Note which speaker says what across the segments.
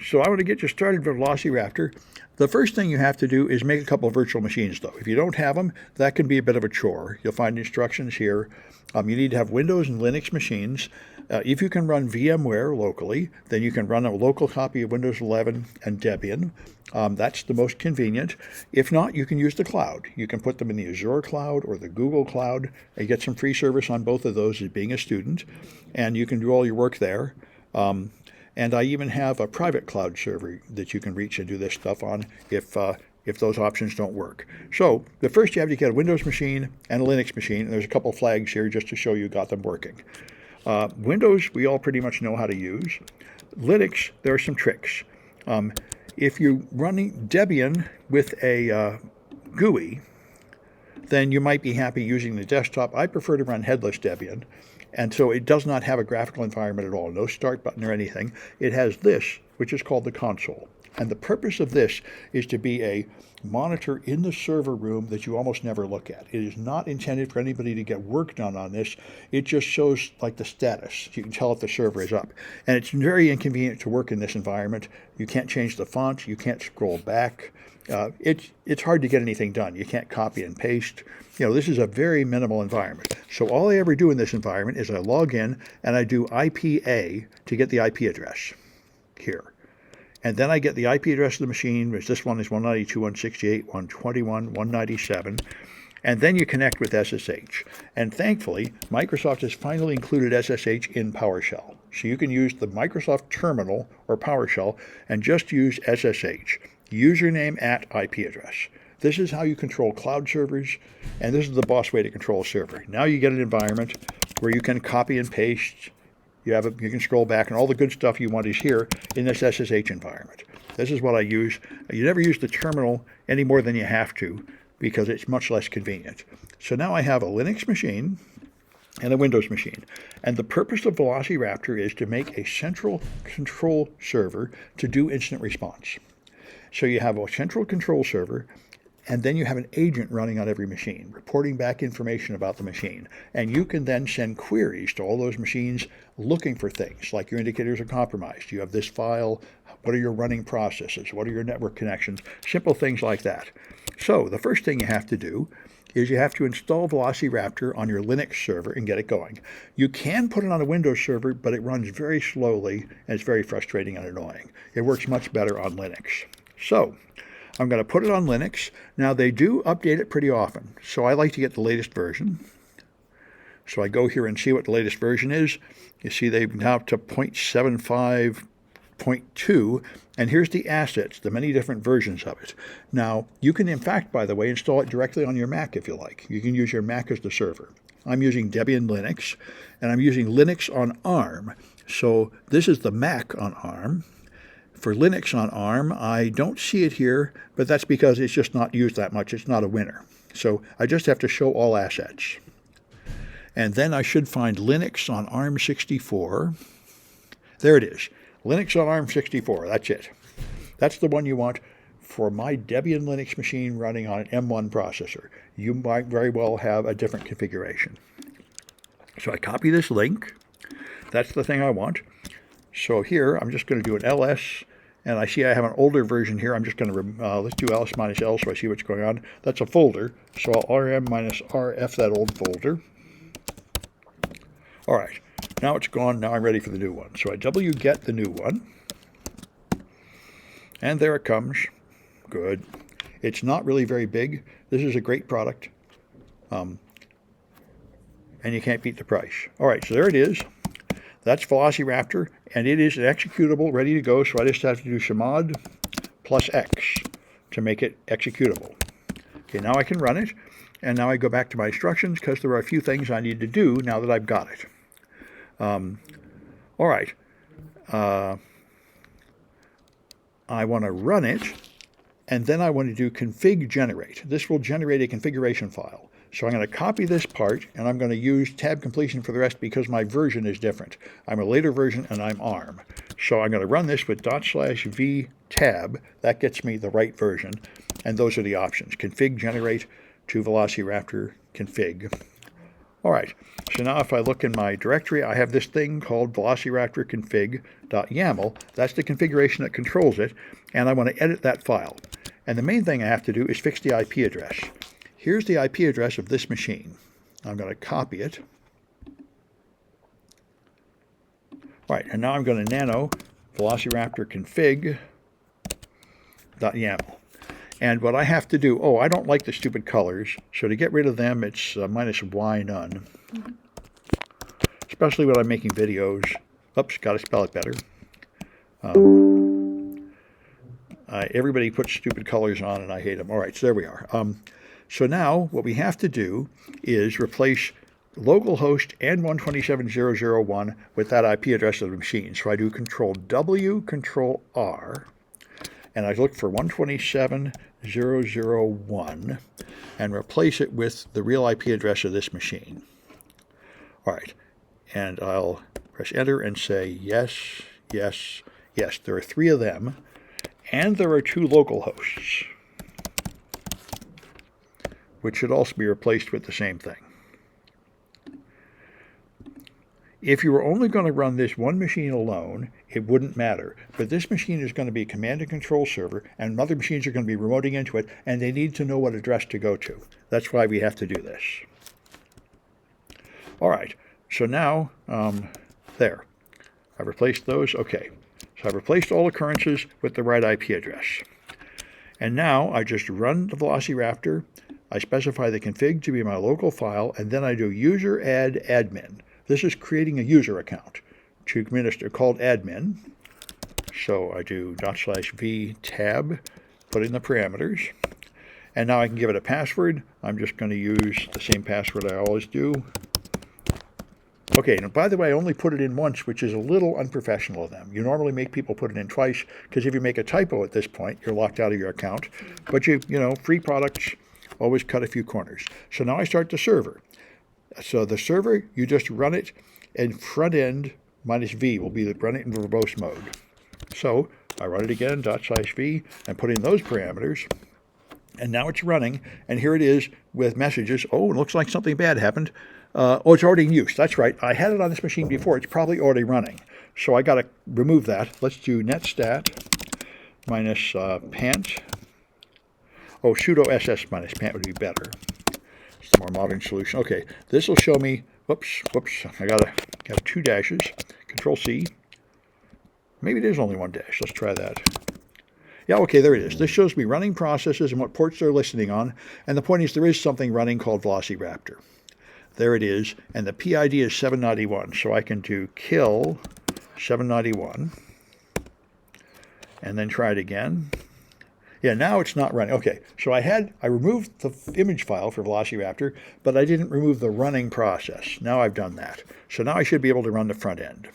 Speaker 1: So I want to get you started with Velociraptor. The first thing you have to do is make a couple of virtual machines, though. If you don't have them, that can be a bit of a chore. You'll find instructions here. You need to have Windows and Linux machines. If you can run VMware locally, then you can run a local copy of Windows 11 and Debian. That's the most convenient. If not, you can use the cloud. You can put them in the Azure cloud or the Google cloud. You get some free service on both of those as being a student, and you can do all your work there. And I even have a private cloud server that you can reach and do this stuff on if those options don't work. So the first you have to get a Windows machine and a Linux machine. And there's a couple flags here just to show you got them working. Windows, we all pretty much know how to use. Linux, there are some tricks. If you're running Debian with a GUI, then you might be happy using the desktop. I prefer to run headless Debian. And so it does not have a graphical environment at all, no start button or anything. It has this, which is called the console. And the purpose of this is to be a monitor in the server room that you almost never look at. It is not intended for anybody to get work done on this. It just shows like the status. You can tell if the server is up. And it's very inconvenient to work in this environment. You can't change the font. You can't scroll back. It's hard to get anything done. You can't copy and paste. This is a very minimal environment. So all I ever do in this environment is I log in and I do IPA to get the IP address here. And then I get the IP address of the machine, which this one is 192.168.121.197. And then you connect with SSH. And thankfully, Microsoft has finally included SSH in PowerShell. So you can use the Microsoft Terminal or PowerShell and just use SSH. Username at IP address. This is how you control cloud servers, and this is the boss way to control a server. Now you get an environment where you can copy and paste. You can scroll back, and all the good stuff you want is here in this SSH environment. This is what I use. You never use the terminal any more than you have to because it's much less convenient. So now I have a Linux machine and a Windows machine. And the purpose of Velociraptor is to make a central control server to do instant response. So you have a central control server, and then you have an agent running on every machine, reporting back information about the machine. And you can then send queries to all those machines looking for things, like your indicators are compromised. You have this file. What are your running processes? What are your network connections? Simple things like that. So the first thing you have to do is you have to install Velociraptor on your Linux server and get it going. You can put it on a Windows server, but it runs very slowly, and it's very frustrating and annoying. It works much better on Linux. So I'm going to put it on Linux. Now, they do update it pretty often, so I like to get the latest version. So I go here and see what the latest version is. You see they've now up to 0.75.2, and here's the assets, the many different versions of it. Now, you can, in fact, by the way, install it directly on your Mac if you like. You can use your Mac as the server. I'm using Debian Linux, and I'm using Linux on ARM. So this is the Mac on ARM. For Linux on ARM, I don't see it here, but that's because it's just not used that much. It's not a winner. So I just have to show all assets. And then I should find Linux on ARM64. There it is. Linux on ARM64. That's it. That's the one you want for my Debian Linux machine running on an M1 processor. You might very well have a different configuration. So I copy this link. That's the thing I want. So here, I'm just going to do an ls, and I see I have an older version here. I'm just going to, let's do ls minus l so I see what's going on. That's a folder, so I'll rm minus rf that old folder. All right, now it's gone. Now I'm ready for the new one. So I wget the new one, and there it comes. Good. It's not really very big. This is a great product, and you can't beat the price. All right, so there it is. That's Velociraptor, and it is an executable ready to go, so I just have to do chmod plus x to make it executable. Okay, now I can run it, and now I go back to my instructions because there are a few things I need to do now that I've got it. All right. I want to run it, and then I want to do config generate. This will generate a configuration file. So I'm going to copy this part, and I'm going to use tab completion for the rest because my version is different. I'm a later version, and I'm ARM. So I'm going to run this with /v tab. That gets me the right version, and those are the options. Config generate to Velociraptor config. All right, so now if I look in my directory, I have this thing called velociraptor config.yaml. That's the configuration that controls it, and I want to edit that file. And the main thing I have to do is fix the IP address. Here's the IP address of this machine. I'm going to copy it. All right, and now I'm going to nano velociraptor config.yaml. And what I have to do, I don't like the stupid colors, so to get rid of them, it's -y none. Especially when I'm making videos. Oops, got to spell it better. Everybody puts stupid colors on, and I hate them. All right, so there we are. So now what we have to do is replace localhost and 127.0.0.1 with that IP address of the machine. So I do Control W, Control R, and I look for 127.0.0.1 and replace it with the real IP address of this machine. All right, and I'll press enter and say yes, yes, yes. There are 3 of them, and there are 2 local hosts, which should also be replaced with the same thing. If you were only going to run this one machine alone, it wouldn't matter. But this machine is going to be a command and control server, and other machines are going to be remoting into it, and they need to know what address to go to. That's why we have to do this. All right, so now, there. I've replaced those. Okay, so I've replaced all occurrences with the right IP address. And now I just run the Velociraptor. I specify the config to be my local file, and then I do user add admin. This is creating a user account to administer called admin. So I do /v tab, put in the parameters, and now I can give it a password. I'm just going to use the same password I always do. Okay, and by the way, I only put it in once, which is a little unprofessional of them. You normally make people put it in twice, because if you make a typo at this point, you're locked out of your account. But you know, free products always cut a few corners. So now I start the server. So the server, you just run it, and front end -v will be the run it in verbose mode. So I run it again, /v, and put in those parameters, and now it's running, and here it is with messages. Oh, it looks like something bad happened. It's already in use. That's right. I had it on this machine before. It's probably already running. So I got to remove that. Let's do netstat -pant. Oh, sudo ss -pant would be better. It's a more modern solution. Okay, this will show me, whoops, I got 2 dashes, Control C. Maybe there's only 1 dash. Let's try that. Yeah, okay, there it is. This shows me running processes and what ports they're listening on. And the point is there is something running called Velociraptor. There it is. And the PID is 791. So I can do kill 791. And then try it again. Yeah, now it's not running. Okay, so I removed the image file for Velociraptor, but I didn't remove the running process. Now I've done that. So now I should be able to run the front end.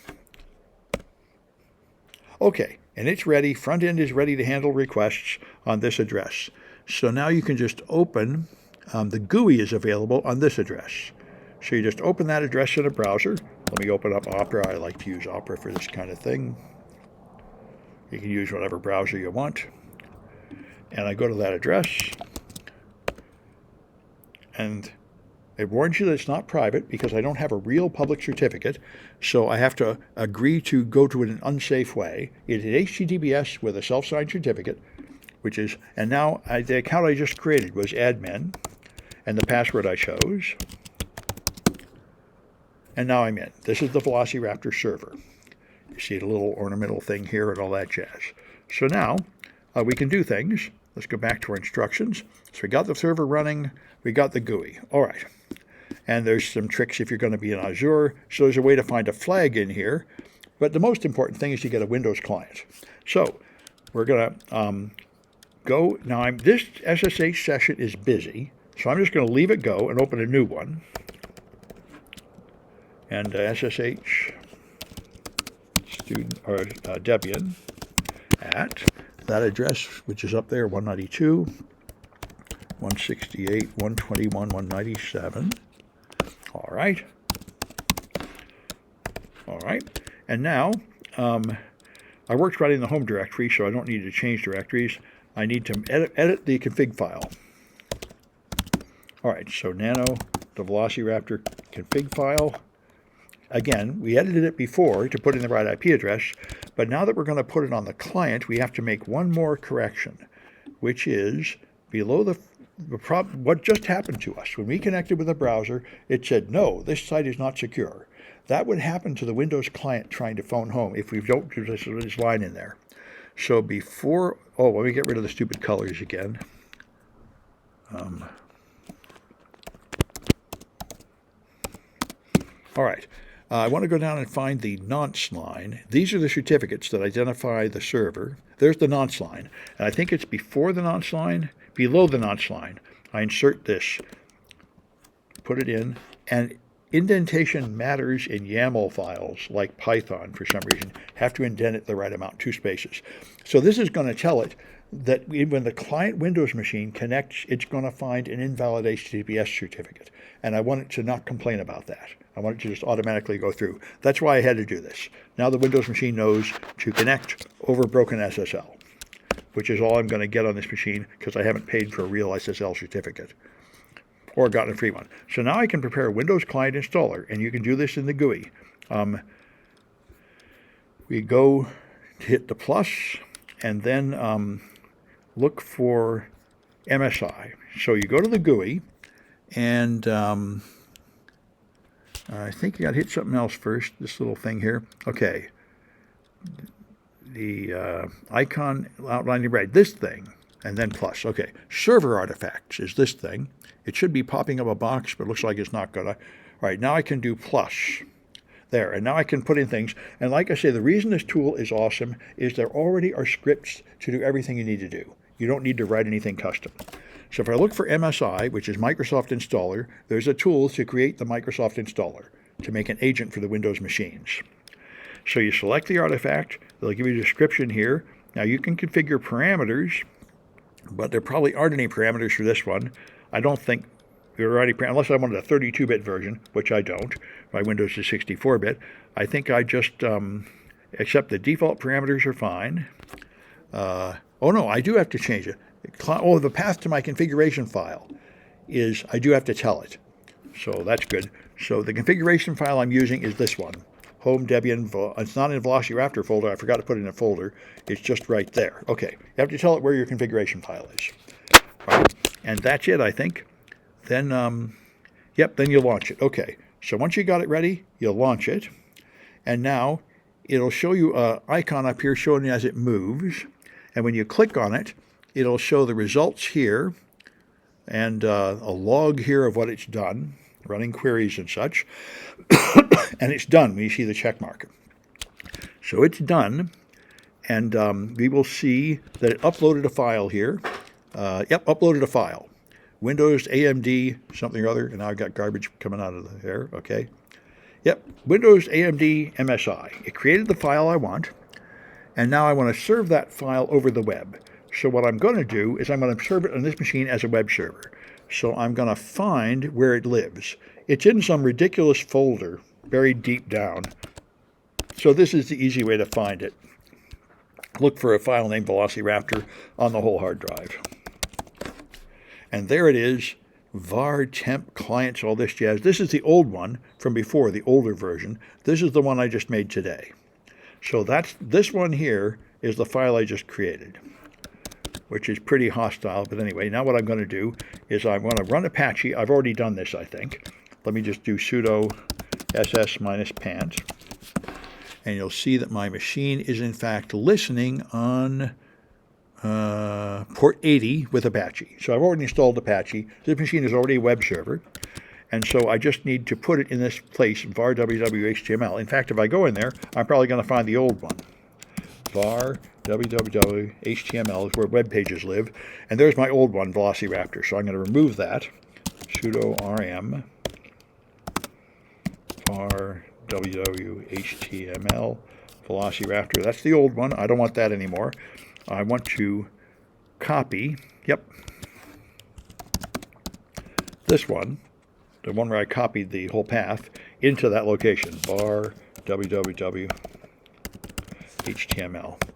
Speaker 1: Okay, and it's ready. Front end is ready to handle requests on this address. So now you can just open, the GUI is available on this address. So you just open that address in a browser. Let me open up Opera. I like to use Opera for this kind of thing. You can use whatever browser you want. And I go to that address, and it warns you that it's not private because I don't have a real public certificate, so I have to agree to go to it in an unsafe way. It is HTTPS with a self-signed certificate, which is, and now the account I just created was admin, and the password I chose, and now I'm in. This is the Velociraptor server. You see the little ornamental thing here and all that jazz. So now we can do things. Let's go back to our instructions. So we got the server running. We got the GUI. All right. And there's some tricks if you're going to be in Azure. So there's a way to find a flag in here. But the most important thing is you get a Windows client. So we're going to go. Now, this SSH session is busy. So I'm just going to leave it go and open a new one. And SSH student or Debian at that address, which is up there, 192, 168, 121, 197. All right. All right. And now, I worked right in the home directory, so I don't need to change directories. I need to edit the config file. All right, so nano the Velociraptor config file. Again, we edited it before to put in the right IP address, but now that we're going to put it on the client, we have to make one more correction, which is below what just happened to us. When we connected with the browser, it said, no, this site is not secure. That would happen to the Windows client trying to phone home if we don't do this line in there. So before, let me get rid of the stupid colors again. All right. I want to go down and find the nonce line. These are the certificates that identify the server. There's the nonce line. And I think it's before the nonce line, below the nonce line. I insert this, put it in, and indentation matters in YAML files like Python for some reason. Have to indent it the right amount, 2 spaces. So this is going to tell it that when the client Windows machine connects, it's going to find an invalid HTTPS certificate. And I want it to not complain about that. I want it to just automatically go through. That's why I had to do this. Now the Windows machine knows to connect over broken SSL, which is all I'm going to get on this machine because I haven't paid for a real SSL certificate or gotten a free one. So now I can prepare a Windows client installer, and you can do this in the GUI. We go to hit the plus, and then look for MSI. So you go to the GUI, and I think you got to hit something else first, this little thing here. Okay. The icon outlined in red, this thing, and then plus. Okay. Server artifacts is this thing. It should be popping up a box, but it looks like it's not going to. All right, now I can do plus. There, and now I can put in things. And like I say, the reason this tool is awesome is there already are scripts to do everything you need to do. You don't need to write anything custom. So if I look for MSI, which is Microsoft Installer, there's a tool to create the Microsoft Installer to make an agent for the Windows machines. So you select the artifact. They'll give you a description here. Now you can configure parameters, but there probably aren't any parameters for this one. I don't think there are any, unless I wanted a 32-bit version, which I don't. My Windows is 64-bit. I think I just accept the default parameters are fine. Oh no, I do have to change it. The path to my configuration file is, I do have to tell it. So that's good. So the configuration file I'm using is this one. Home Debian, it's not in the Velociraptor folder. I forgot to put it in a folder. It's just right there. Okay, you have to tell it where your configuration file is. All right, and that's it, I think. Then, then you launch it. Okay, so once you got it ready, you'll launch it. And now it'll show you an icon up here showing you as it moves. And when you click on it, it'll show the results here and a log here of what it's done, running queries and such. And it's done when you see the check mark. So it's done, and we will see that it uploaded a file here. Uploaded a file. Windows AMD something or other, and now I've got garbage coming out of there, okay. Windows AMD MSI. It created the file I want, and now I want to serve that file over the web. So what I'm going to do is I'm going to serve it on this machine as a web server. So I'm going to find where it lives. It's in some ridiculous folder buried deep down. So this is the easy way to find it. Look for a file named Velociraptor on the whole hard drive. And there it is, var temp clients, all this jazz. This is the old one from before, the older version. This is the one I just made today. So this one here is the file I just created, which is pretty hostile. But anyway, now what I'm going to do is I'm going to run Apache. I've already done this, I think. Let me just do sudo ss-pant. And you'll see that my machine is in fact listening on port 80 with Apache. So I've already installed Apache. This machine is already a web server. And so I just need to put it in this place, var www.html. In fact, if I go in there, I'm probably going to find the old one. Var www.html is where web pages live. And there's my old one, Velociraptor. So I'm going to remove that. Sudo rm var www.html Velociraptor. That's the old one. I don't want that anymore. I want to copy, this one, the one where I copied the whole path, into that location, var www.html.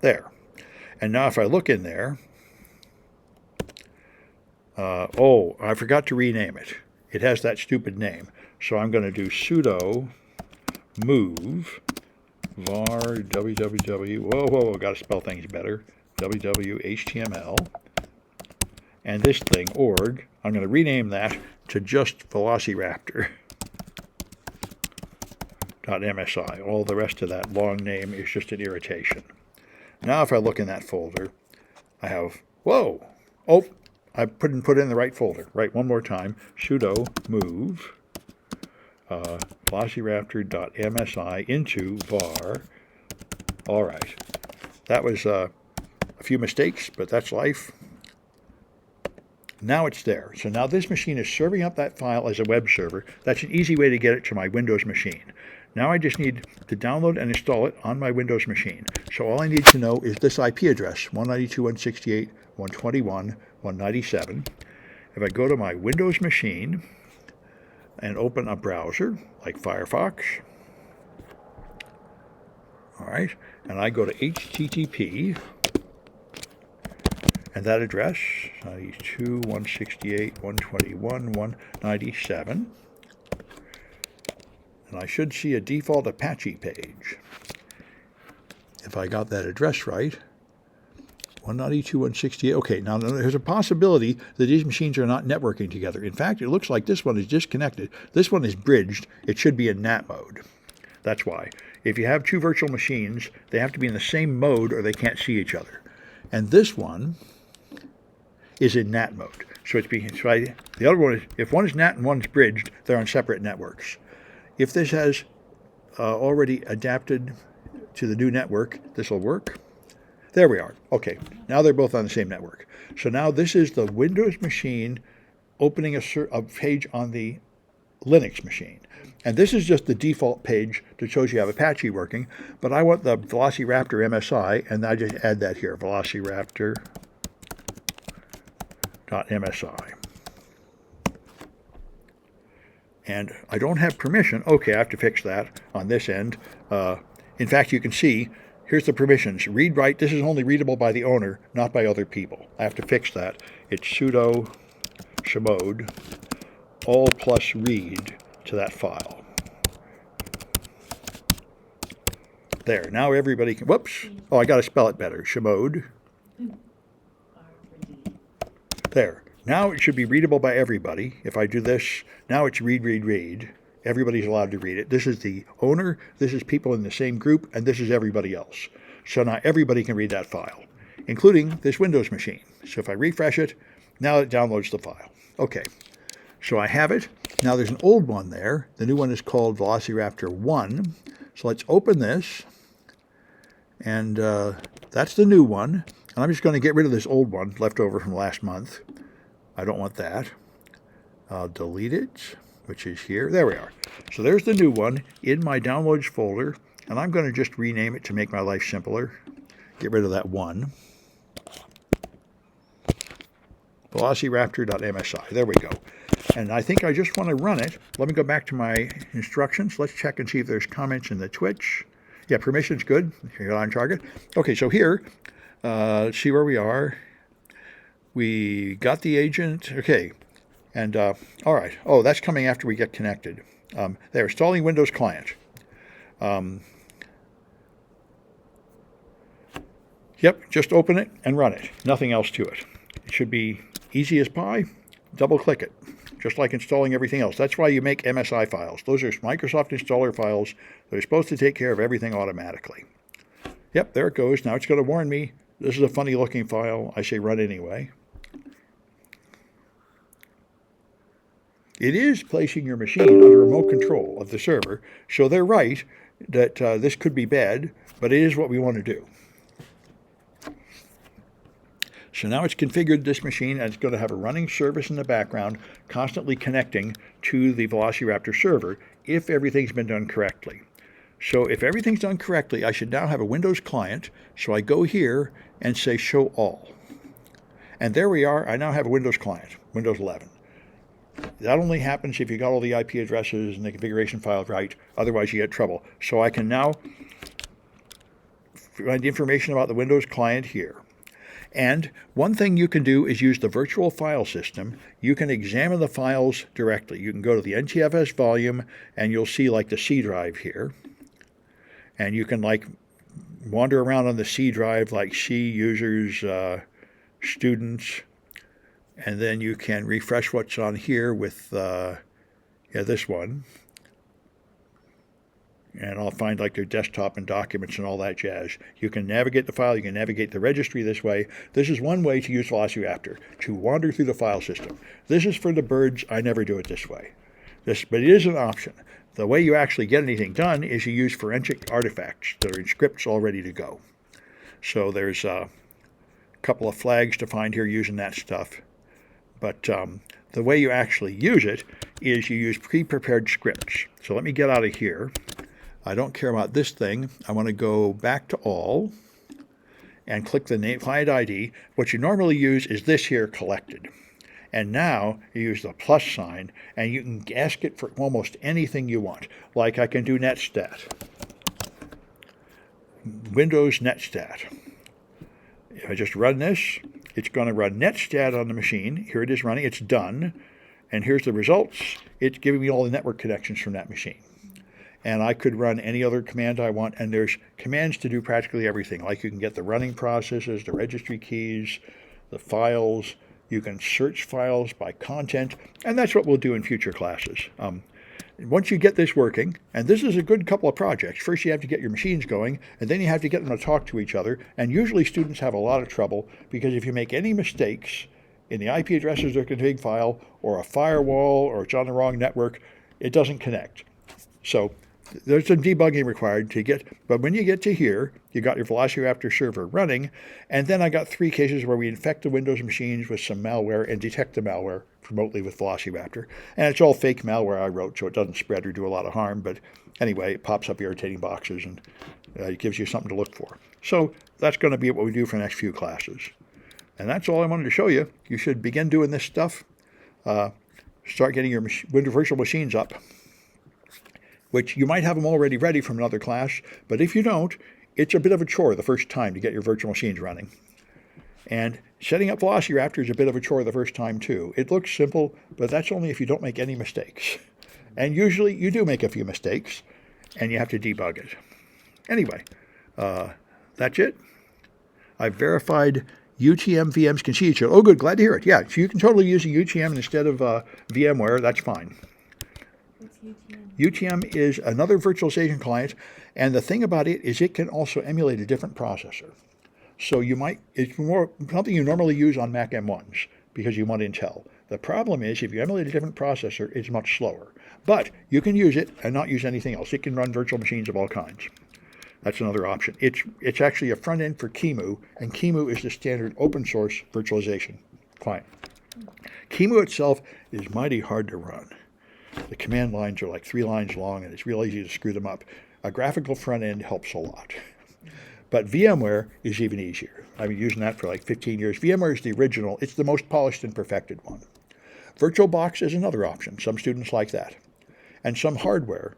Speaker 1: There. And now if I look in there, I forgot to rename it. it has that stupid name. So I'm going to do sudo move var www, whoa, got to spell things better, www.html, and this thing, org, I'm going to rename that to just velociraptor.msi. All the rest of that long name is just an irritation. Now if I look in that folder, I have, whoa, oh, I put in the right folder. Right, one more time, sudo move velociraptor.msi into var. All right, that was a few mistakes, but that's life. Now it's there. So now this machine is serving up that file as a web server. That's an easy way to get it to my Windows machine. Now I just need to download and install it on my Windows machine. So all I need to know is this IP address, 192.168.121.197. If I go to my Windows machine and open a browser like Firefox, all right, and I go to HTTP, and that address, 92.168.121.197, and I should see a default Apache page. If I got that address right, 192.168. Okay, now there's a possibility that these machines are not networking together. In fact, it looks like this one is disconnected. This one is bridged. It should be in NAT mode. That's why. If you have two virtual machines, they have to be in the same mode or they can't see each other. And this one is in NAT mode. So it's being tried. The other one is, if one is NAT and one's bridged, they're on separate networks. If this has already adapted to the new network, this will work. There we are. Okay, now they're both on the same network. So now this is the Windows machine opening a page on the Linux machine. And this is just the default page that shows you have Apache working, but I want the Velociraptor MSI, and I just add that here, velociraptor.msi. And I don't have permission. Okay, I have to fix that on this end. In fact, you can see, here's the permissions. Read, write, this is only readable by the owner, not by other people. I have to fix that. It's sudo chmod all plus read to that file. There, now everybody can, whoops. Oh, I got to spell it better. Chmod. There. Now it should be readable by everybody. If I do this, now it's read, read, read. Everybody's allowed to read it. This is the owner, this is people in the same group, and this is everybody else. So now everybody can read that file, including this Windows machine. So if I refresh it, now it downloads the file. Okay, so I have it. Now there's an old one there. The new one is called Velociraptor 1. So let's open this, and that's the new one. And I'm just going to get rid of this old one left over from last month. I don't want that. I'll delete it, which is here. There we are. So there's the new one in my downloads folder, and I'm going to just rename it to make my life simpler. Get rid of that one. Velociraptor.msi. There we go. And I think I just want to run it. Let me go back to my instructions. Let's check and see if there's comments in the Twitch. Yeah, permission's good. You're on target. Okay, so here, let's see where we are. We got the agent. Okay. And, all right. Oh, that's coming after we get connected. They're installing Windows Client. Yep, just open it and run it. Nothing else to it. It should be easy as pie. Double-click it, just like installing everything else. That's why you make MSI files. Those are Microsoft installer files. They're supposed to take care of everything automatically. Yep, there it goes. Now it's going to warn me. This is a funny-looking file. I say run anyway. It is placing your machine under remote control of the server, so they're right that this could be bad, but it is what we want to do. So now it's configured this machine, and it's going to have a running service in the background, constantly connecting to the Velociraptor server if everything's been done correctly. So if everything's done correctly, I should now have a Windows client, so I go here and say Show All. And there we are. I now have a Windows client, Windows 11. That only happens if you got all the IP addresses and the configuration file right. Otherwise, you get trouble. So I can now find information about the Windows client here. And one thing you can do is use the virtual file system. You can examine the files directly. You can go to the NTFS volume and you'll see like the C drive here. And you can like wander around on the C drive like C users, students, and then you can refresh what's on here with this one. And I'll find like their desktop and documents and all that jazz. You can navigate the file, you can navigate the registry this way. This is one way to use Velociraptor, to wander through the file system. This is for the birds. I never do it this way. But it is an option. The way you actually get anything done is you use forensic artifacts that are in scripts all ready to go. So there's a couple of flags to find here using that stuff. But the way you actually use it is you use pre-prepared scripts. So let me get out of here. I don't care about this thing. I want to go back to all and click the name, client ID. What you normally use is this here, collected. And now you use the plus sign and you can ask it for almost anything you want. Like I can do netstat, Windows netstat. If I just run this, it's going to run netstat on the machine. Here it is running. It's done. And here's the results. It's giving me all the network connections from that machine. And I could run any other command I want, and there's commands to do practically everything. Like you can get the running processes, the registry keys, the files. You can search files by content, and that's what we'll do in future classes. Once you get this working, and this is a good couple of projects, first you have to get your machines going, and then you have to get them to talk to each other, and usually students have a lot of trouble, because if you make any mistakes in the IP addresses or config file, or a firewall, or it's on the wrong network, it doesn't connect. So there's some debugging required to get, but when you get to here, you got your Velociraptor server running, and then I got 3 cases where we infect the Windows machines with some malware and detect the malware remotely with Velociraptor. And it's all fake malware I wrote, so it doesn't spread or do a lot of harm, but anyway, it pops up irritating boxes and it gives you something to look for. So that's going to be what we do for the next few classes. And that's all I wanted to show you. You should begin doing this stuff. Start getting your Windows virtual machines up, which you might have them already ready from another class, but if you don't, it's a bit of a chore the first time to get your virtual machines running. And setting up Velociraptor is a bit of a chore the first time too. It looks simple, but that's only if you don't make any mistakes. And usually you do make a few mistakes, and you have to debug it. Anyway, that's it. I've verified UTM VMs can see each other. Oh good, glad to hear it. Yeah, so you can totally use a UTM instead of VMware, that's fine. UTM is another virtualization client, and the thing about it is it can also emulate a different processor. So it's more something you normally use on Mac M1s because you want Intel. The problem is if you emulate a different processor, it's much slower. But you can use it and not use anything else. It can run virtual machines of all kinds. That's another option. It's actually a front end for QEMU, and QEMU is the standard open source virtualization client. QEMU itself is mighty hard to run. The command lines are like 3 lines long, and it's real easy to screw them up. A graphical front end helps a lot. But VMware is even easier. I've been using that for like 15 years. VMware is the original. It's the most polished and perfected one. VirtualBox is another option. Some students like that. And some hardware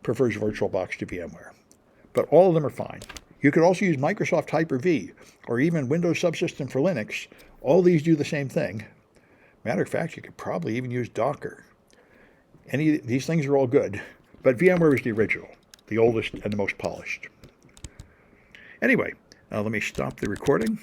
Speaker 1: prefers VirtualBox to VMware. But all of them are fine. You could also use Microsoft Hyper-V or even Windows Subsystem for Linux. All these do the same thing. Matter of fact, you could probably even use Docker. These things are all good, but VMware is the original, the oldest and the most polished. Anyway, let me stop the recording.